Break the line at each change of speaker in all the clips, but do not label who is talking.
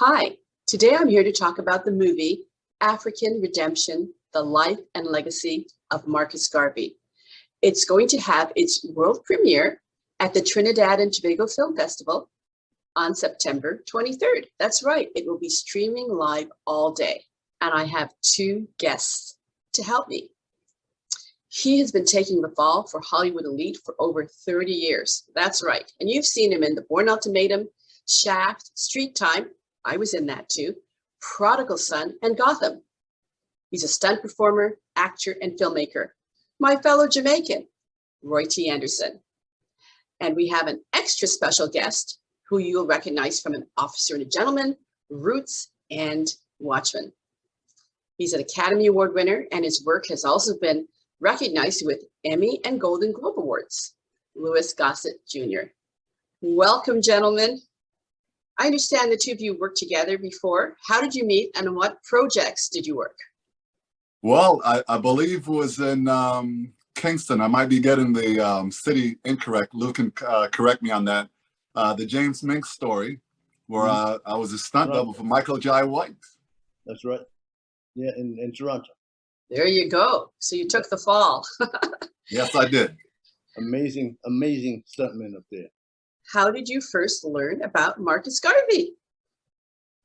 Hi, today I'm here to talk about the movie African Redemption, The Life and Legacy of Marcus Garvey. It's going to have its world premiere at the Trinidad and Tobago Film Festival on September 23rd. That's right, it will be streaming live all day. And I have two guests to help me. He has been taking the fall for Hollywood elite for over 30 years. That's right. And you've seen him in The Bourne Ultimatum, Shaft, Street Time. I was in that too. Prodigal Son, and Gotham. He's a stunt performer, actor, and filmmaker. My fellow Jamaican, Roy T. Anderson. And we have an extra special guest who you'll recognize from An Officer and a Gentleman, Roots, and Watchmen. He's an Academy Award winner, and his work has also been recognized with Emmy and Golden Globe Awards. Louis Gossett Jr. Welcome, gentlemen. I understand the two of you worked together before. How did you meet, and on what projects did you work?
Well, I believe it was in Kingston. I might be getting the city incorrect. Luke can correct me on that. The James Mink story, where I was a stunt double for Michael Jai White.
That's right. Yeah, in Toronto.
There you go. So you took the fall.
Yes, I did.
Amazing stuntman up there.
How did you first learn about Marcus Garvey?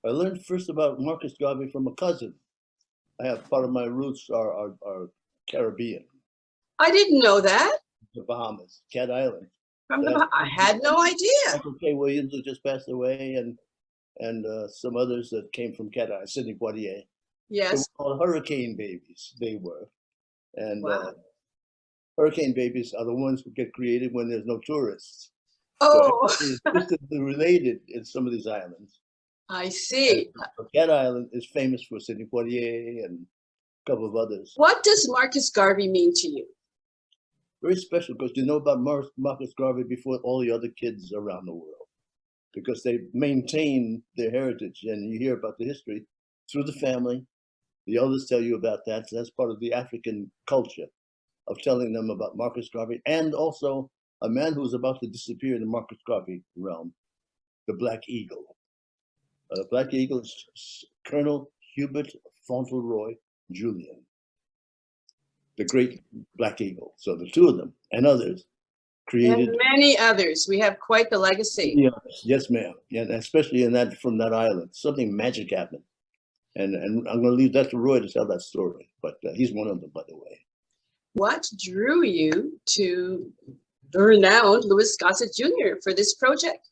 I learned first about Marcus Garvey from a cousin. I have part of my roots are Caribbean.
I didn't know that.
The Bahamas, Cat Island.
I had no idea.
Michael K. Williams, who just passed away, and some others that came from Cat Island, Sidney Poitier.
Yes.
They were called hurricane babies, they were. And
wow.
Hurricane babies are the ones who get created when there's no tourists.
Oh.
So it's distantly related in some of these islands.
I see.
Cat Island is famous for Sidney Poitier and a couple of others.
What does Marcus Garvey mean to you?
Very special, because you know about Marcus Garvey before all the other kids around the world, because they maintain their heritage, and you hear about the history through the family. The elders tell you about that. So that's part of the African culture of telling them about Marcus Garvey, and also a man who was about to disappear in the Marcus Garvey realm, the Black Eagle. Black Eagle is Colonel Hubert Fauntleroy Julian, the great Black Eagle. So the two of them and others created.
And many others. We have quite the legacy.
Yes, ma'am. Yeah, especially from that island. Something magic happened. And I'm going to leave that to Roy to tell that story. But he's one of them, by the way.
What drew you to the renowned Louis Gossett Jr. for this project?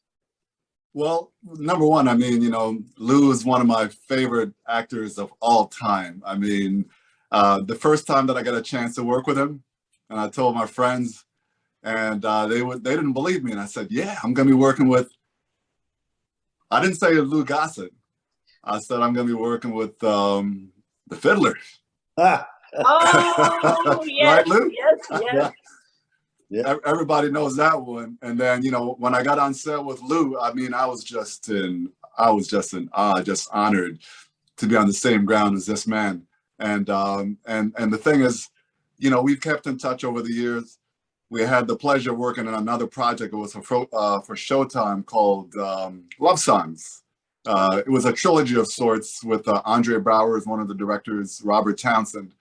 Well, number one, I mean, you know, Lou is one of my favorite actors of all time. I mean, the first time that I got a chance to work with him, and I told my friends, and they didn't believe me. And I said, yeah, I'm going to be working with, I didn't say Lou Gossett. I said, I'm going to be working with the Fiddler.
Oh, yes,
right, Lou?
yes.
Yeah.
Everybody knows that one. And then, you know, when I got on set with Lou, I mean, I was just in awe, just honored to be on the same ground as this man. And the thing is, you know, we've kept in touch over the years. We had the pleasure of working on another project. It was for Showtime called Love Songs. It was a trilogy of sorts with Andre Brower as one of the directors, Robert Townsend,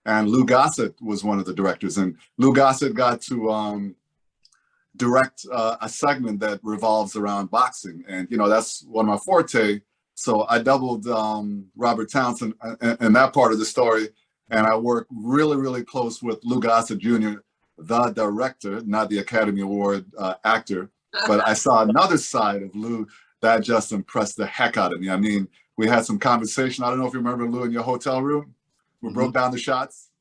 and Lou Gossett was one of the directors. And Lou Gossett got to direct a segment that revolves around boxing. And, you know, that's one of my forte. So I doubled Robert Townsend in that part of the story. And I worked really, really close with Lou Gossett Jr., the director, not the Academy Award actor. But I saw another side of Lou that just impressed the heck out of me. I mean, we had some conversation. I don't know if you remember, Lou, in your hotel room. We broke down the shots.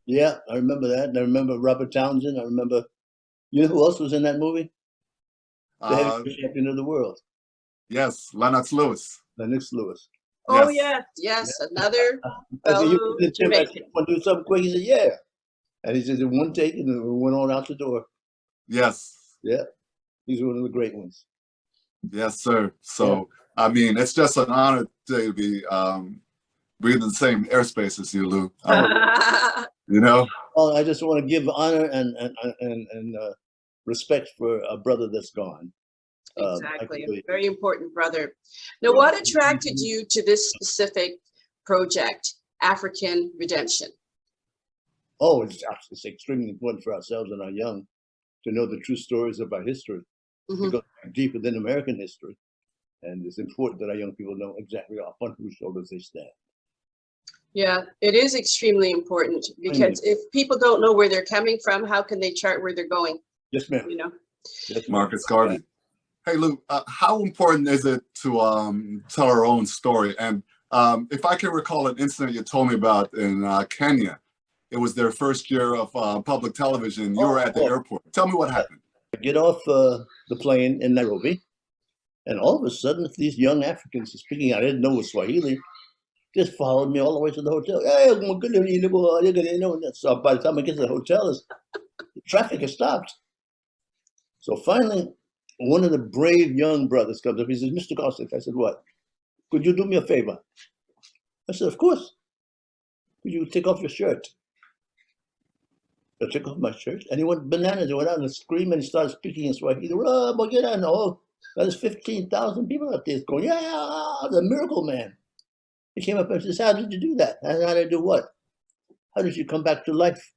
Yeah, I remember that. And I remember Robert Townsend. I remember, you know who else was in that movie? The heavyweight champion of the world.
Yes, Lennox Lewis.
Lennox Lewis.
Oh, yes. Another fellow Jamaican.
Want to do something quick? He said, yeah. And he said, in one take, and we went on out the door.
Yes.
Yeah, he's one of the great ones.
Yes, sir. So, yeah. I mean, it's just an honor to be breathing the same airspace as you, Lou. You know?
Well, I just want to give honor and respect for a brother that's gone.
Exactly. A very important brother. Now, what attracted you to this specific project, African Redemption?
Oh, it's extremely important for ourselves and our young to know the true stories of our history.
Mhm.
It goes deeper than American history. And it's important that our young people know exactly upon whose shoulders they stand.
Yeah, it is extremely important because if people don't know where they're coming from, how can they chart where they're going?
Yes, ma'am.
You know?
Yes, ma'am.
Marcus Garvey. Hey, Lou, how important is it to tell our own story? And if I can recall an incident you told me about in Kenya, it was their first year of public television. You were at the airport. Tell me what happened.
I get off the plane in Nairobi, and all of a sudden, these young Africans speaking, I didn't know was Swahili, just followed me all the way to the hotel. Hey, so by the time I get to the hotel, the traffic has stopped. So finally, one of the brave young brothers comes up. He says, Mr. Gossett. I said, what? Could you do me a favor? I said, of course. Could you take off your shirt? I took off my shirt, and he went bananas. He went out and screamed, and he started speaking in Swahili. Oh, there's 15,000 people out there going, yeah, the miracle man. He came up and says, how did you do that? How did I do what? How did you come back to life?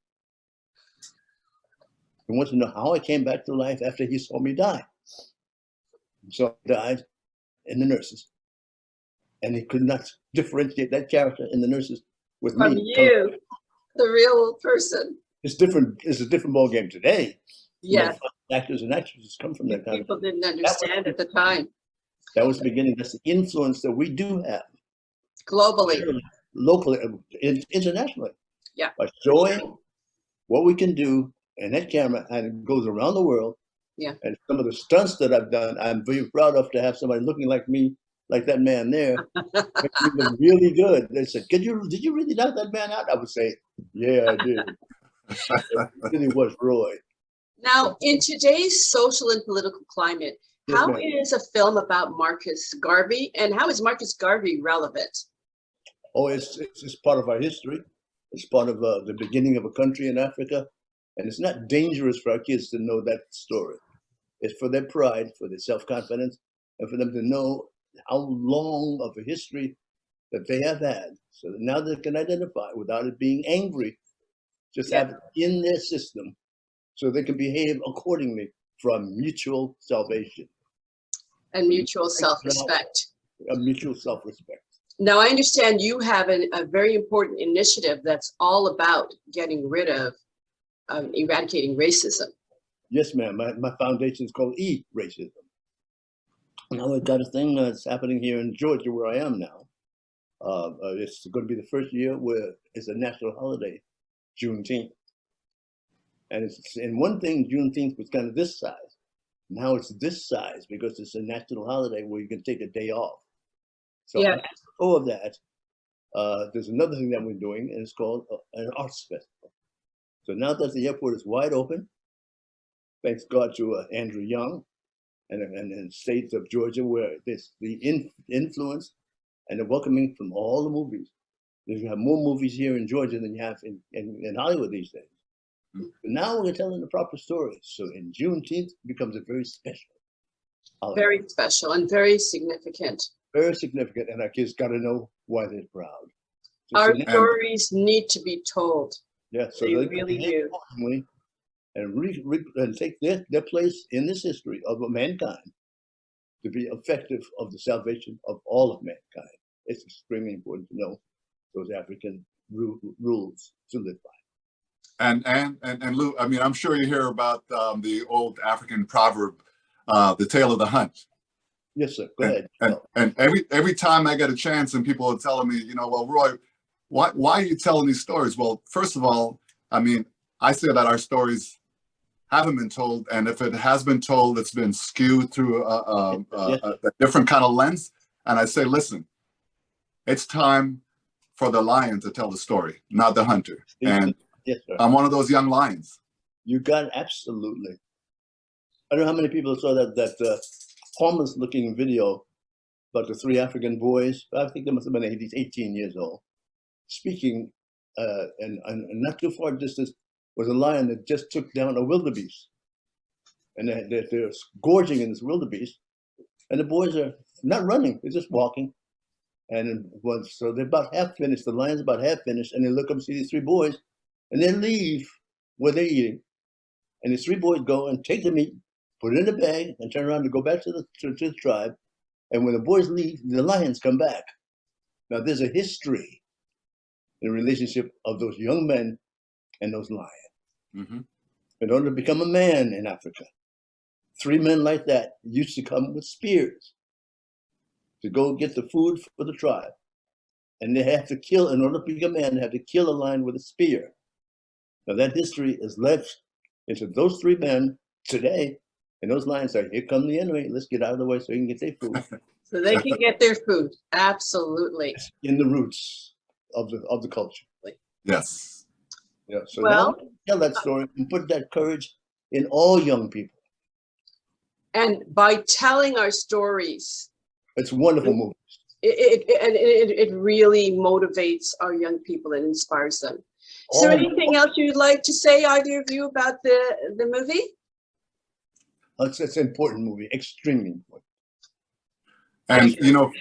He wants to know how I came back to life after he saw me die. So I died in the nurses. And he could not differentiate that character in the nurses with
From
me.
you, the real person.
It's different. It's a different ball game today.
Yes.
Actors and actresses come from that kind
People didn't understand at the time.
That was the beginning. That's the influence that we do have.
Globally.
Locally, internationally.
Yeah.
By showing what we can do, and that camera, and it goes around the world.
Yeah.
And some of the stunts that I've done, I'm very proud of to have somebody looking like me, like that man there. It was really good. They said, did you really knock that man out? I would say, yeah, I did. It really was Roy.
Now, in today's social and political climate,
Yes,
how
ma'am.
is a film about Marcus Garvey, and how is Marcus Garvey relevant?
Oh, it's part of our history. It's part of the beginning of a country in Africa. And it's not dangerous for our kids to know that story. It's for their pride, for their self-confidence, and for them to know how long of a history that they have had. So that now they can identify without it being angry, just have it in their system so they can behave accordingly from mutual salvation.
And mutual self-respect.
A mutual self-respect.
Now, I understand you have a very important initiative that's all about getting rid of eradicating racism.
Yes, ma'am. My foundation is called E-Racism. Now we've got a thing that's happening here in Georgia where I am now. It's going to be the first year where it's a national holiday, Juneteenth. And one thing, Juneteenth was kind of this size. Now it's this size because it's a national holiday where you can take a day off. So apropos of that, there's another thing that we're doing, and it's called an arts festival. So now that the airport is wide open, thanks God to Andrew Young and the state of Georgia, where there's the influence and the welcoming from all the movies. You have more movies here in Georgia than you have in Hollywood these days. But now we're telling the proper story. So in Juneteenth, it becomes a very special holiday.
Very special and very significant.
Very significant, and our kids got to know why they're proud. So
Our stories need to be told.
Yeah, so
they really do.
And take their place in this history of mankind to be effective of the salvation of all of mankind. It's extremely important to know those African rules to live by.
And Lou, I mean, I'm sure you hear about the old African proverb, the tale of the hunt.
Yes, sir. Go ahead.
And every time I get a chance and people are telling me, you know, well, Roy, why are you telling these stories? Well, first of all, I mean, I say that our stories haven't been told, and if it has been told, it's been skewed through a different kind of lens. And I say, listen, it's time for the lion to tell the story, not the hunter. And I'm one of those young lions. You got it, absolutely. I don't know how many people saw that harmless looking video about the three African boys. I think they must have been 18 years old. Speaking, and not too far distance was a lion that just took down a wildebeest.
and they're gorging in this wildebeest, and the boys are not running; they're just walking. And so they're about half finished. The lion's about half finished, and they look up and see these three boys, and they leave where they're eating. And these three boys go and take the meat, put it in a bag, and turn around to go back to the tribe. And when the boys leave, the lions come back. Now there's a history in the relationship of those young men and those lions.
Mm-hmm.
In order to become a man in Africa, three men like that used to come with spears to go get the food for the tribe. And they have to kill, in order to become a man, they have to kill a lion with a spear. Now that history is left into those three men today, and those lions say, here come the enemy, let's get out of the way so they can get their food.
So they can get their food. Absolutely.
In the roots of the culture.
Yes.
Yeah. So
Well,
now tell that story and put that courage in all young people.
and by telling our stories,
It's a wonderful movie.
it really motivates our young people and inspires them. Is there anything else you'd like to say, either of you, about the movie?
It's an important movie, extremely important.
And you know,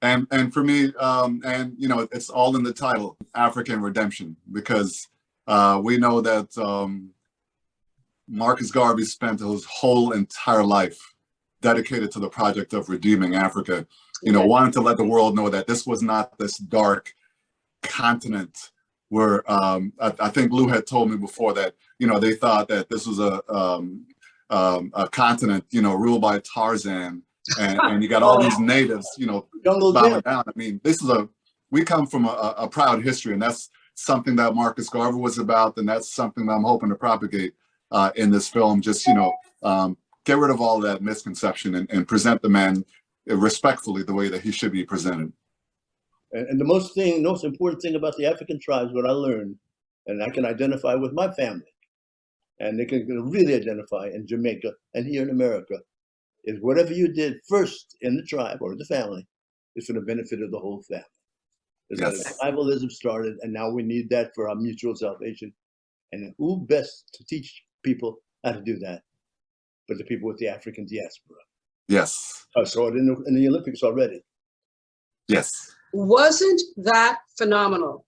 and for me, and you know, it's all in the title, African Redemption, because we know that Marcus Garvey spent his whole entire life dedicated to the project of redeeming Africa. You know, wanting to let the world know that this was not this dark continent where I think Lou had told me before that, you know, they thought that this was a continent, you know, ruled by Tarzan, and you got all these natives, you know, bowing down. I mean, we come from a proud history, and that's something that Marcus Garvey was about, and that's something that I'm hoping to propagate in this film. Just, you know, get rid of all that misconception and present the man respectfully the way that he should be presented.
And the most important thing about the African tribes, what I learned, and I can identify with my family, and they can really identify in Jamaica and here in America, is whatever you did first in the tribe or the family is for the benefit of the whole family. There's a tribalism started, and now we need that for our mutual salvation. And who best to teach people how to do that but the people with the African diaspora?
Yes.
I saw it in the Olympics already.
Yes.
Wasn't that phenomenal?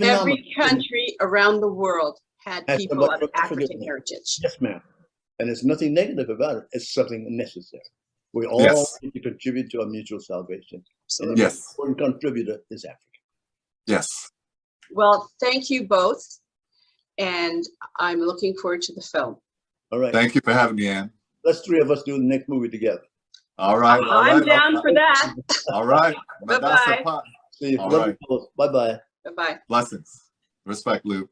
Every country around the world had people of African heritage.
Yes, ma'am. And there's nothing negative about it. It's something necessary. We all need to contribute to our mutual salvation.
Absolutely.
And the most important contributor is Africa.
Yes.
Well, thank you both. And I'm looking forward to the film.
All right.
Thank you for having me, Anne.
Let's three of us do the next movie together.
All right.
I'm down for that.
All right.
Bye-bye.
See you.
All
Love
right.
you both. Bye-bye.
Bye-bye.
Blessings. Respect, Lou.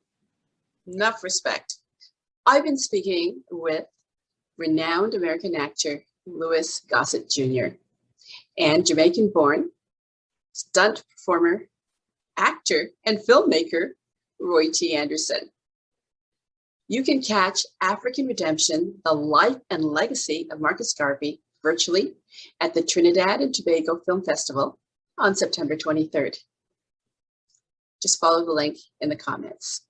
Enough respect. I've been speaking with renowned American actor Louis Gossett Jr. and Jamaican-born stunt performer, actor, and filmmaker Roy T. Anderson. You can catch African Redemption, the life and legacy of Marcus Garvey, virtually at the Trinidad and Tobago Film Festival on September 23rd. Just follow the link in the comments.